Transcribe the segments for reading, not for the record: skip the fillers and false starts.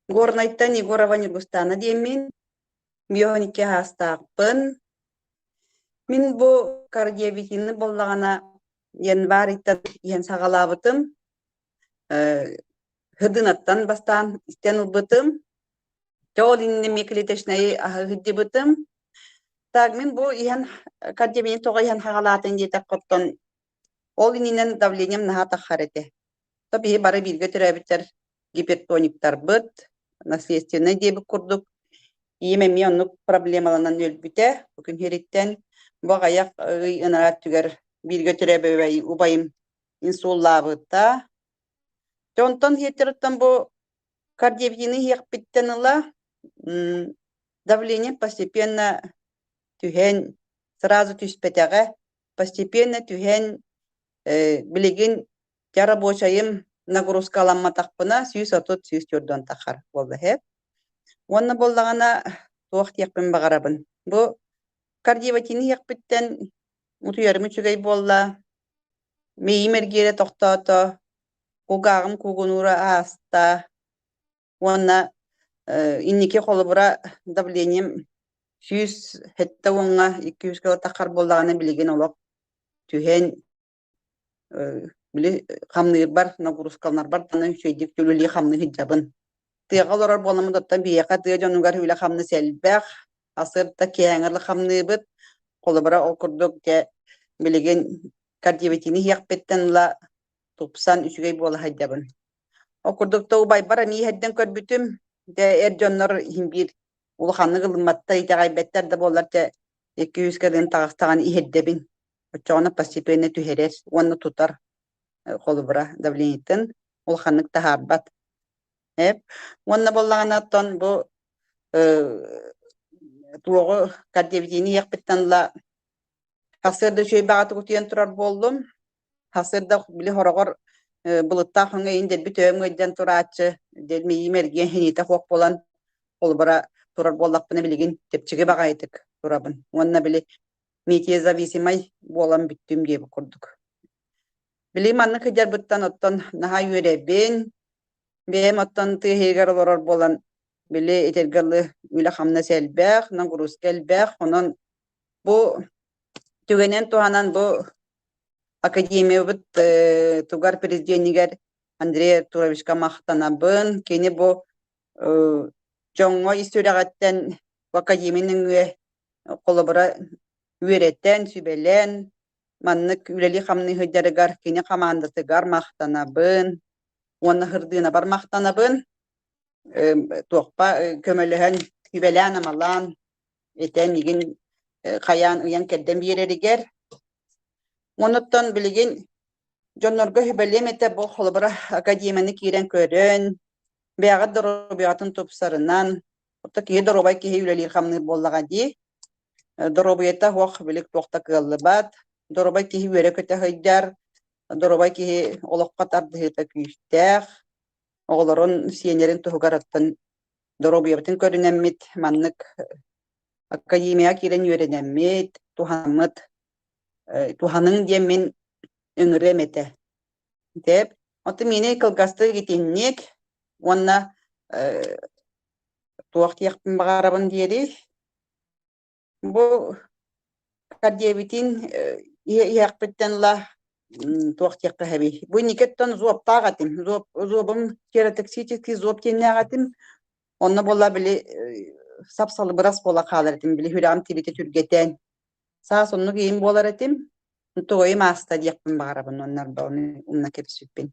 Горнайттан Егорова Нигустана диемин, бионике хастаақпын. Мин бу кардиовитинни боллагана январьтан иен сагалабытым, хыдынаттан бастан истен убытым, жол инне меклетешнай хыддибытым. Так мин бу иен кардиовитин тога иен хагалатын диетак коттон, ол иннен давлением наха тахарете. Таби бары бирге төрөбүттер гипертониктар быт, наследственный дебі курдук. Иеме ми оннук проблемаланан өлбүтэ, бүкүн хериттен бу аяк ынарат түгер бирге төрөбөбөй убайым инсуллабытта. Жонтон хеттероттан бу кардиовитини хекпиттен ыла давление постепенно түһен, сразу түспетеге, постепенно түһен билигин жарабочайым нагрузкаламма тақпына сүйіс отут сүйіс түрден тақар болды хеп. Онны болдағана туақ тияқпен бағарабын. Бұ кардиоватини яқпіттен ұтуярымы чүгей болла, мейім әргері тоқтауты, кугағым кугунура аста, онна иннеке қолы бұра давлением сүйіс хетті оңға 200 кило тақар болдағаны білеген олақ түхен Били хамныр бар, нагрузкалар бар, таны сөйдик төлөли хамны хиджабын. Тыгал орар боламы доттан бияка тыга жонугар хүле хамны сәлбәк, асыр та кеңерлі хамны бит, қолы бара окурдук те билеген кардиовитини хияқпеттен ла тупсан үчүгей бола хайдабын. Окурдук та убай бара ми хәдден көрбүтүм, де жоннор химбир улханны кылматта итагайбеттер да болар те 200 каден тагыстаган ихеддебин. Очоны постепенно түһерер, онны тутар. Холбра давлениятын улханнык тахарбат. Онна боллаганаттан бу туогу кардиовитини яқпыттан ла хасырды шөй багаты кутуян турар болдум. Хасырда били хорогор булытта хыңа индер бүтөм өйден турачы, дедми имерген хенита хок болан холбра турар боллакпыны билигин тепчиге багайтык турабын. Онна били метеозависимай болан бүттүм деп курдук. Билим анны кыжар буттан оттон наха юребин, бем оттон тыгегер олорор болан били этергалы үле хамна сэлбэх, нагруз келбэх, онон бу түгенен туанан бу академия бут тугар президентигер Андрей Туровичка мактанабын, кени бу жоңго историяттан академиянын үе колобора үйреттен сүбелен маннык үлели хамны хыджарыгар кини командасыгар мактанабын, оны хырдыына бар мактанабын, туокпа көмөлөһөн күбелен амалан этен мигин каян ыян керден биереригер. Оноттон билигин жоннорго хүбелемете бу холбара академияны кирен көрөн, бяга доробиатын тупсарынан, отта ки доробай ки үлели хамны боллага ди, доробията хох билик токта кыллыбат. Доробай киһи үөрэ көтө хайдар, доробай киһи олоққа тардыһыта күйістәх, оғолорон сиенерин туһугараттан доробиябытын көрүнэммит, маннык академия кирен үөрэнэммит, туханымыт, туханын диэммин өңүрэмете. Деп, оты мені кылгасты гитинник, онна туақ тияқпын бағарабын диэри. Бу кардиовитин яқпыттан ла туақтиаққа хэби. Бу никеттон зуоптағатым. Зуобым кератоксический зуоб теннеғатым. Онна бола били сапсалы бұрас бола қаларатым. Били хүрам тилите түргетен. Саа сонну кейім боларатым. Туойым аста диақпын бағарабын. Оннар бауны умна кепсүтпен.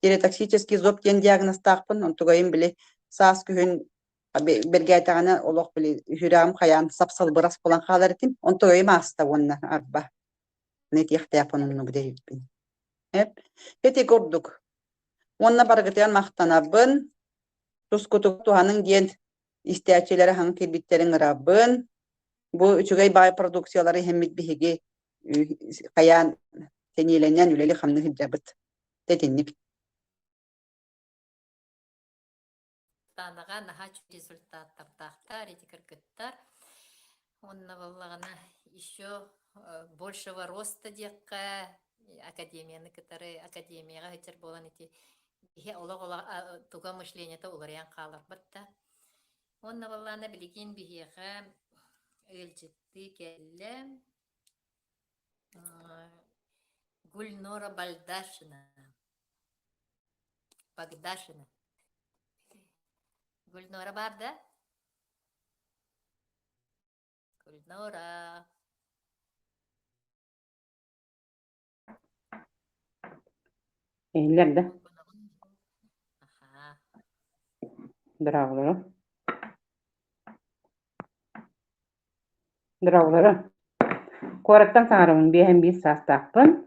Кератоксический зуоб тен диагностақпын. Он туойым били саас күхін бергайтағаны олық білі хүрам қаян сапсал бұрас болан қаларатым. Он туойым аста онна арба. Нети яқтаяпынымны бүдеріппін. Хети көрдік. Онна барғытыян мақтанабын. Тускутук туғаның ден истәчелері хаң кербиттерін ұрабын. Бу үчігей бай продукциялары хеммет біхеге қаян тенеленен үлелі қамны хиджабыт. Тетеннік. Танаға наха результаттар тақтар, этикіркіттар. Онна болағына еще большего роста декка академияны кытары академияға хетер болан эти Ihe ola tuga мышление-то уларян қалар бітті. Онна балланы білген бігеға өлчетті келі Гульнора Багдашина. Гульнора бар да? Гульнора. Eğilir de. Aha. Dravları. Dravları. Koraktan sanırım bir hem bir sas tapın.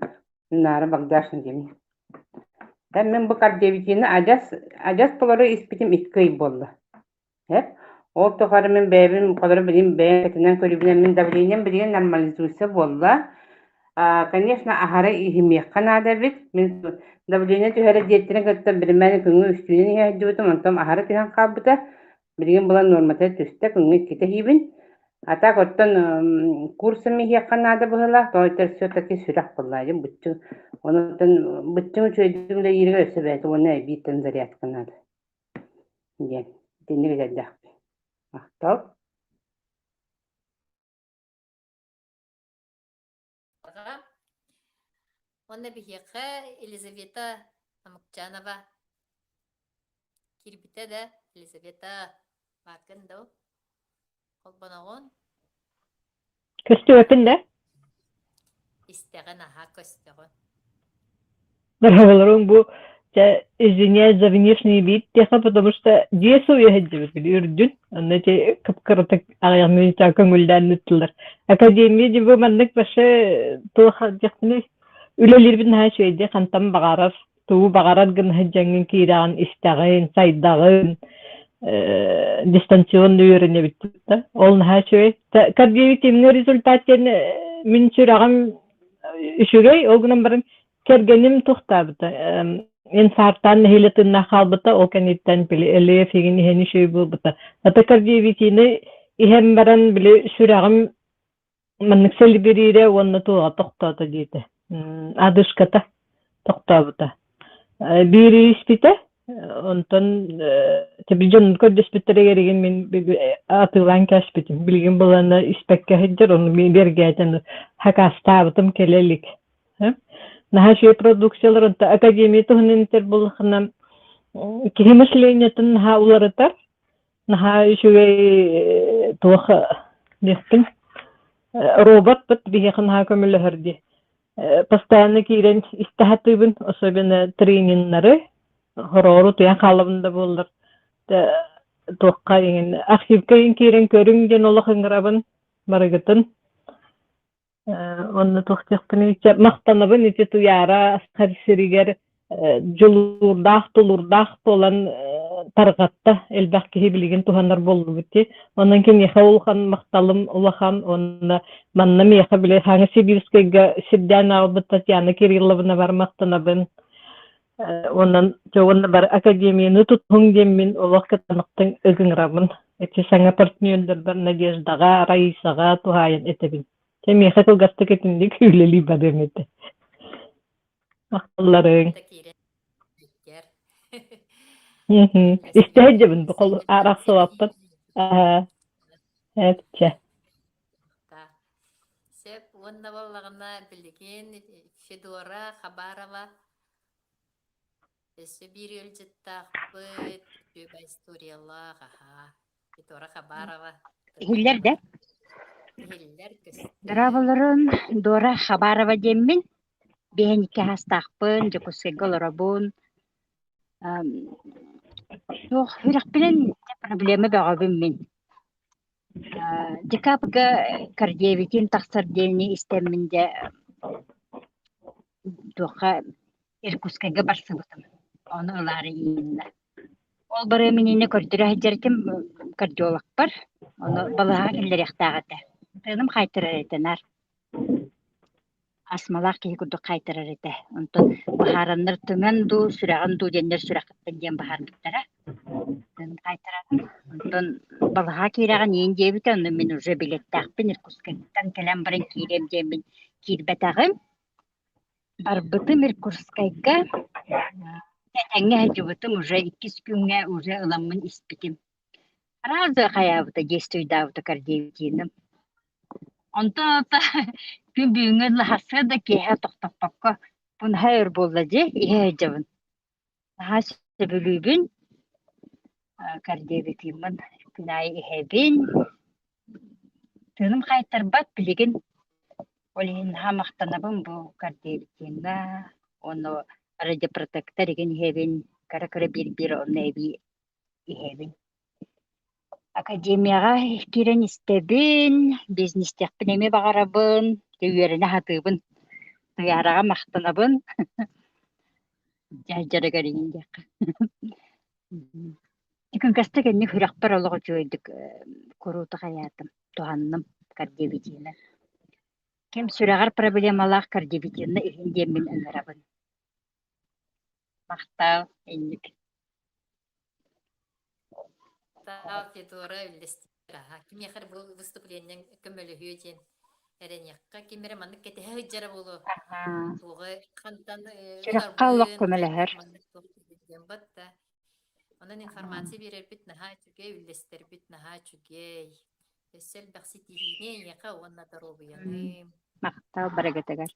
Nara Bagdaş'ın gibi. Ben bu kardeviciğini acas poları ispitim ikkayı bollu. Hep. O tokarı men bebim kadar bileyim beyetinden kulübünden min davliyinen bileyim normalizuysa bollu. Конечно, ahara ihimiyakkan ada bit. Min davliyinen tühere diyetine katta birimeni künü üstünen ihadiyutum. Ontom ahara tühen kabıda. Bileyim bulan normata tüste künü kita hibin. Ata kotten kursum ihiyakkan ada buhala. Toytar sötaki sürak bollayım. Bütün çöydüğümde yeri gösebeti onu bitten zariyatkan ada. Diyen. Dini güzel. Ahtav. Онна бігеға Елизавета Амукчанова. Кирбіте де Елизавета Бакындау. Қолбанағын. Көстü öpünde. İsteğen aha kösteğen. Merhabalar, bu извиняюсь за внешний вид, потому что десу я ходила, үрдүн, аны кыпкыртык аяғын та көңүлдөн өттүлөр. Академия деп мандык башы тоха жактыны үлелербин ха шөйдө кантам багарар, туу багарар гын хаҗаңын кираган истагын, сайдагын дистанционно үйрөнө битти. Ол ха шөй. Кардиовит эмне результатын мен чурагам үшүгөй, огунан барын kergenim tuhtabıta. En sartan hilatın kalbıta o kanitten bile ele figini heni şey bulbıta. Ata kardiyevitini ihem baran bile sürağım manıksel birire onu tuğa tuhtata diyete. Adışkata tuhtabıta. Biri ispite ondan tabi canın koddespitere gereken min atılan kaspitim. Bilgin bulana ispekke heccer onu bir gergeten hakastabıtım kelelik. Наха шөй продукцияларын академия туһуннтер булхынам кемишлениятын ха уларытар. Наха шөй тух дестин робот бит бихин ха көмөлөрди. Постоянно кирен истахатыбын, особенно тренингнары хорору туян халыбында булдыр. Тухка ин архивкайын кирен көрүнген олохыңрабын барыгытын. Onu toxtaqtını maqtanabın iti tuyara asqarisiriger julurdaq bolan tarqatda elbaqki bilgin tuhanlar boldu bitti. Ondan kin yaxawulxan maqtalım ulaxan onna mannam yaxa bile hangi Sibirskega Siddan Albatat yana Kirillovna var maqtanabın. Ondan jogonna bar akademiyani tuthun demmin ulaqqa tanıqtın özünrabın. Eti sanga partniyonlar bar Nadejdaga Raisaga tuhayan etebin. Kemi xakıl gastık etinde küyleli bademete. Akılların. İstehecebin bu kolu arak sıvaptın. Evet. Sep onda vallagına bildiğin Fedora Xabarova. Bir ölçüttaqbı tüba istoriyalar. Fedora Xabarova. Hiller de. Драваларын Дора Хабарова деммин бехнике хастақпын, жокуске голорабун. Жоқ, хүрек билен проблема бағабын мен. Декапга кардиевитин тақсар делini истемминде тоқа Иркутскеге барсыбытым. Оны ылары иинна. Ол бары меніне көрдірі хеджертім кардиолог бар. Оны балаға келдеректағыды. Тыным қайтырар етенар. Асмалақ кейі күрді қайтырар ете. Онтын бағараннар тыңан ду, сүрағын ду денер сүрақыттан ден бағар біттара. Тыным қайтырар. Онтын балаға кейраған ең дебіті, оны мен уже билеттақпен Иркутскайдан келем барын кейрем демін кейрбетағым. Барбытым Иркутскайга Тәңгә һәҗүбетім уже 2 күнгә уже ыламмын испитим. Разы хаябыта действуйдабыта кардиевитинім. Онтон ота күн бүйіңін лахасы да кеһә тоқтаппакка бұн хайыр болла же ihe жабын. Наха сөбілүбін кардиевитимін күнай ихебін. Тыным қайтарбат білеген олин хамақтанабын бұл кардиевитинна. Оны радиопротектор еген ихебін. Кара-кара бір оны ихебін. Академияға кирен истебін, бизнестекпін еме бағарабын, түйеріне хатыбын, түйараға мақтанабын. Жайжары көреген дек. Тікін кәсті кәнне хүрәқпар олығы жойдық көруті қаятым, туғанным кардиовитина. Кем сүрәғар проблемалақ кардиовитина ихінден мен ыңырабын. Мақтал, әйнік. Тау федора үлдестера. Ким яхар бұл выступлениен көмөлі хүйетен әренеққа кемері мандық кәті хүйджара болу. Туғы қантан Сүрәққа олық көмеләхер. Онын информация берер бит наха чүгей, үлдестер бит наха чүгей. Өссел бәқси тихине яқа онна дару бұяны. Мақтал барагатагар.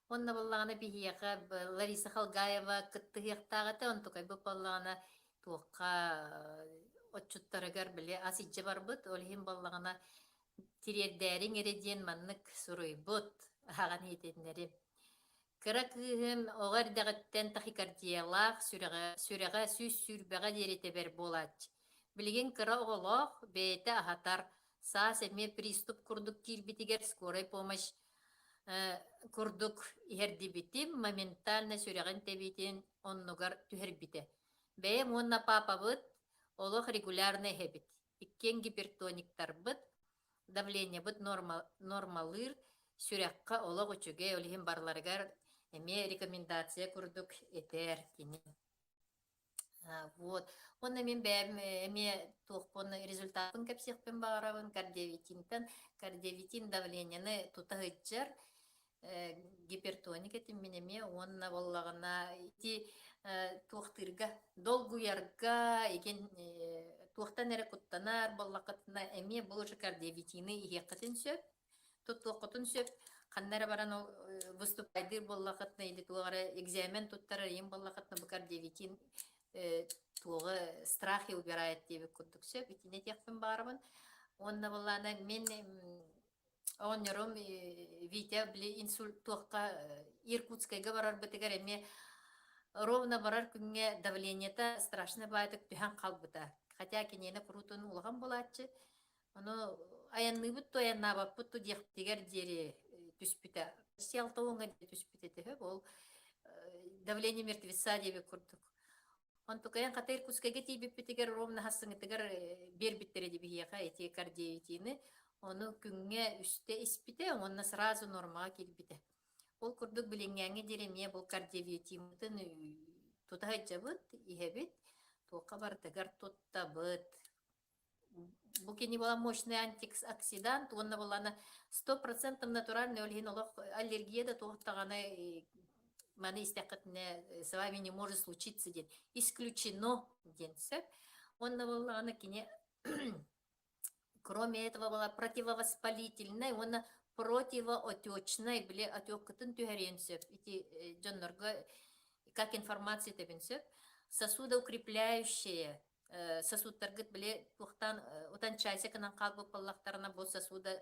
Онна боллағына бихияқа Лариса Халгаева кытты хияқтағаты, он тұқай бұл боллағына туаққа отчуттарыгар біле асиджі бар бұд, олхин боллағына тирердәрін ереден маннық сұруй бұд, аған етенлері. Кыра кыхым оғар дағыттен тахикардиялақ сүрәға сүз сүрбәға дереті бер болач. Білген кыра оғылақ бәйті ағатар саас әме приступ күрдік кирбітігер скорой помощь күрдік ерді бітім, моментально сүрәғын тәбейтен оннығар түхер біті. Бәйім онна папа бұд, олық регулярный хәбіт. Иккен гипертониктар бұд, давление бұд нормалыр, сүрәққа олық үчіге олығын барларығар әме рекомендация күрдік етер кені. Онна мен бәйім әме тоқпын результатын кәпсеқпен бағарабын кардиовитин давлениені тұтағытчар гипертоник етім мен әме онна болағына туақтырға, долгуярға, еген туақтан әрі құттанар, боллақытына әме бұл ұшы кардиовитины иеққатын сөп, тұттуаққытын сөп, қаннары баран выступайдыр боллақытына, елі туғары экзамен тұттары ең боллақытына бұл кардиовитин туғы страхи убирает деп күттік сөп, итіне текпін барымын. Онна боллағына мен оңырым Витя білі инсульт туаққа Иркутскайға барар бітігер әме ровно барар күнге давлениета страшно байтык түһән қалбыта. Хотя кенені құрутын ұлған болатчы. Оны аянны бұтты, аянна бап бұтты дектегер дері түспіті. Сиалты оңға түспіті түхі ол давление мертвеца дебі күрдік. Он тұқайын қата Иркутскайға тейбіп бітігер ровно хассыңытығар бер біттері дебі хияқа әте кардиовитины. Оны күнге үсте іспіті, оны сразу нормаға келбіті. Ол күрдік білінгәңі дереме бұл кардиовитимутын тұтағай жабыт, ихебет, тоқа бардығар тұтта бұд. Бұл кені бола мощный антиоксидант, онна боланы 100% натуральный олген олық аллергияда тоқтағаны маны истәқітіне с вами не может случиться ден. Исключено денсіп. Онна боланы кені, кроме этого была противовоспалительная, онна противоотечной, біле отеккытын түхәренсіп, ити жонларға как информация тебенсіп, сосудоукрепляющие сосудтаргыт біле туқтан утанчайся кынан қалбы паллақтарына бұл сосуда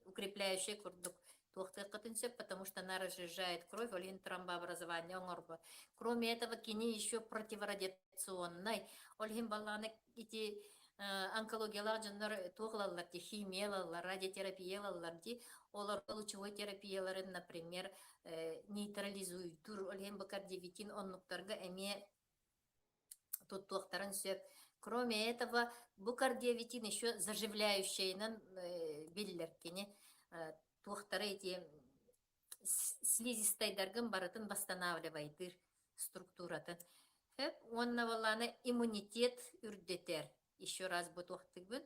укрепляющие күрдік туқтықытынсіп, потому что она разжижает кровь, олин тромбообразование оңырбы. Кроме этого, кини еще противорадиационной, олин баланы ити онкологиялар жандар туғылалар, химиялар, радиотерапиялар, олар лучевой терапияларын, например, нейтрализуйдур, олен бакардиовитин оннуктарга әме туттуақтарын сөп. Кроме этого, букардиовитин еще заживляющийнан биллер кене туақтары эти слизистайдаргын барытын восстанавливайдыр структуратын. Онна баланы иммунитет үрдетер. еще раз бутохтыгбын,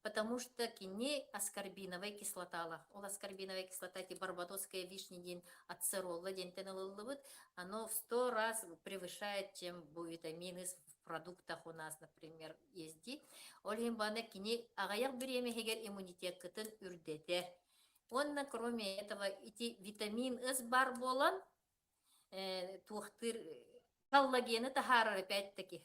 потому что кини аскорбиновая кислота. Ол аскорбиновая кислота, эти барбадосская вишня день ацеролла, день тенелылывыт, оно в 100 раз превышает, чем витамины в продуктах у нас, например, есть. Олхин бана кини агаяк береме хегер иммунитет кытын үрдетер. Онна, кроме этого, эти витамин С бар болан, тухтыр коллагены тахарар опять-таки,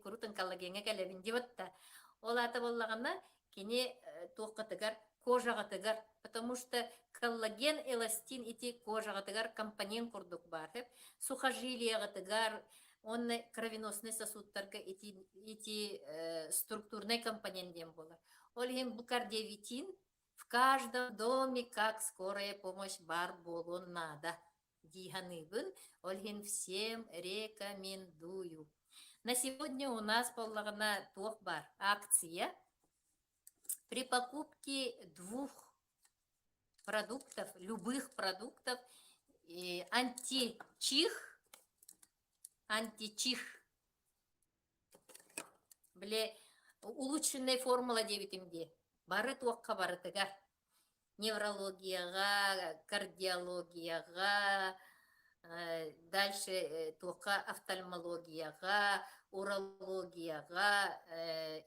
курутын коллагенге калебин диватта. Олата боллагана кини тухкатыгар кожага тыгар, потому что коллаген, эластин эти кожага тыгар компонент курдук бар. Сухожилия тыгар, он кровеносный сосудтарга эти структурные компоненты болар. Олхин букардиовитин в каждом доме, как скорая помощь бар болон надо. Диханыбын, олхин всем рекомендую. На сегодня у нас поллагана тух бар акция. При покупке 2 продуктов, любых продуктов, античих, улучшенная формула 9МД. Бары туаққа бары тыгар. Неврологияға, кардиологияға, дальше туаққа офтальмологияға, урологияға,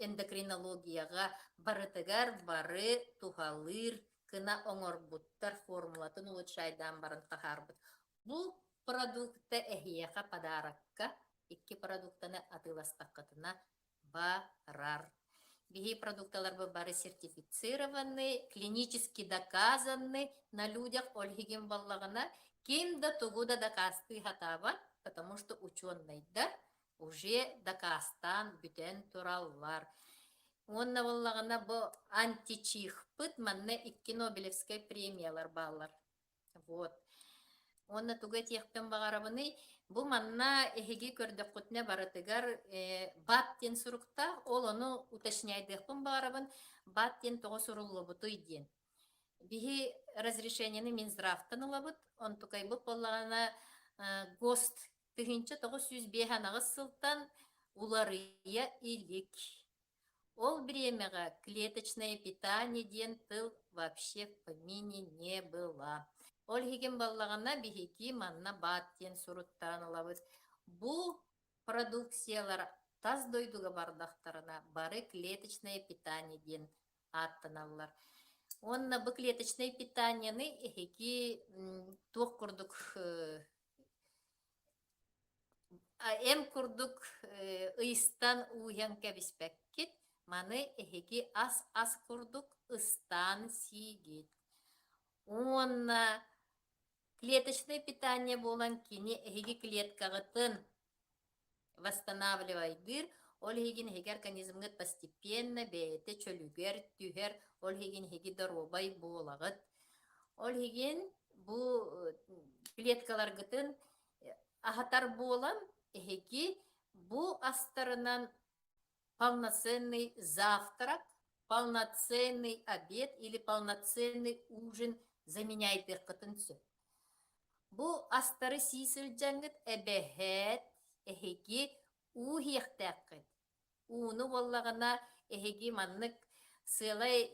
эндокринологияға бары тыгар, бары тухалыр, кына оңорбуттар формулатын улучшайдан барын тахарбыт. Бұл продукты эхияқа подаракка, 2 продуктаны атыластаққытына барар. Бихи продукталар бары сертифицированы, клинически доказаны на людях ольхиген баллагана, кимда тугуда доказты хатава, потому что ученый да уже доказтан бүтен тураллар. Онна баллагана бу античих пыт манне 2 Нобелевская премиялар баллар. Вот. Онна туга тиехпен багарабыны бу манна эхиги көрдөк кутне баратыгар баттен сурукта, ол ону уточняйдыхпын багарабын, баттен тоғы сурулу буту иден. Бихи разрешениені Минздравтан улабыт, он тукай бұт болағана ГОСТ тыгынча тоғы сүз бейханағы сылтан уларыя илик. Ол бремеға клеточное питание ден тыл вообще в помине не было. Ол хиген баллагана бихики манна баттен суруттан улабыт. Бу продукциялар таз дойдуга бардақтарына бары клеточное питание ден аттаналар. Онна бу клеточное питаниені эхеки тух курдук курдук ыйстан уян кәбіспәккет, маны эхеки ас курдук ыстан сигет. Онна клеточное питание болан кини эхеги клеткагытын восстанавливайдыр, ол хеген хеги организмгыт постепенно бейте чөлүгер, түхер, ол хеген хеги доробай болагыт. Ол хеген бу клеткаларгытын ахатар болан эхеги бу астарынан полноценный завтрак, полноценный обед или полноценный ужин заменяет их кытынсы. Бу астары сисыл жаңгыт эбэхэт эхеги ухиэхтэккыт. Уну боллагана эхеги маннык сылай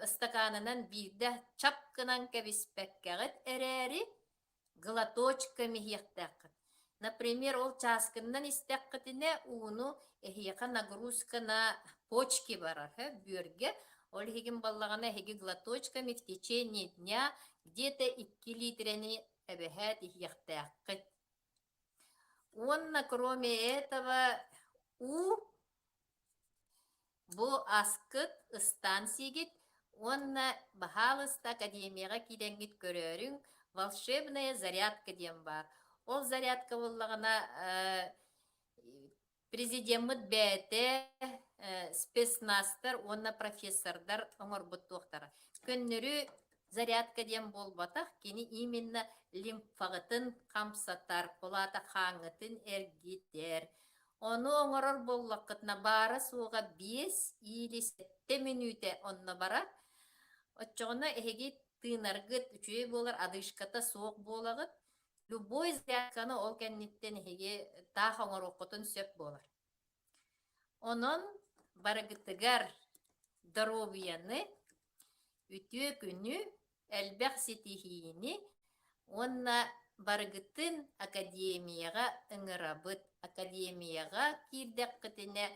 ыстаканынан бирдэ чапкынан кэбиспэккэгыт эрэри глоточками хиэхтэккыт. Например, ол часкыннан истэккытине уну эхиэка нагрузка на почки барар, бюрге. Ол хигин баллагана эхеги глоточками в течение дня где-то 2 литрени эбэхэт ихиэхтэккыт. Онна, кроме этого, бу аскыт станцигит, онна бахалыста академияга киденгит көрөрүң волшебная зарядка дем бар. Ол зарядка боллагана президент бәте спецнастар, онна профессордар оңорбуттуктар. Көннөрү зарядка дем болбатах, кини именно лимфагытын камсатар, полата хаңытын эргитер. Оны оңорор боллакытна бары суға 5 или 7 минуте онна бара. Отчоғына эхеги тынаргыт үчүй болар, адышката соқ болагыт. Любой зарядканы ол кәнниттен эхеги тах оңор оқытын сөп болар. Онон барыгытыгар здоровьяны үтүө күнү элбэх сетихини онна барыгытын академияга ыңырабыт академияга кирдеккытине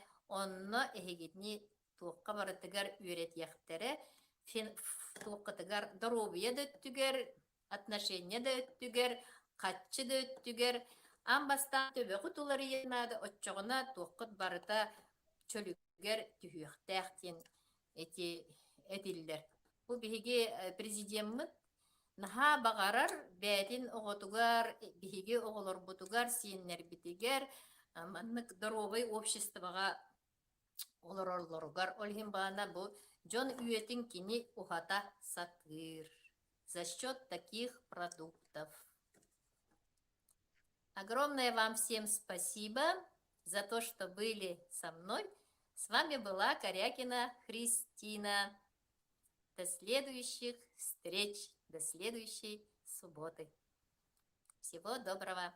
онно эхигитни туокка барытыгар үөретиэхтере туоккатыгар здоровья да өттүгер отношения да өттүгер каччы да өттүгер амбастан төбөкү тулар иенады отчогуна туоккут барыта чөлүгер түһүөхтээхтин этиллер бу биһиги президентмыт наха багарар бәтин оҕотугар биһиги оҕолорбутугар сиеннербитигер маннык здоровый обществоға олорорлоругар олхин баана бу жон үетин кини ухата сатыр за счет таких продуктов. Огромное вам всем спасибо за то, что были со мной. С вами была Корякина Христина. До следующих встреч, до следующей субботы. Всего доброго.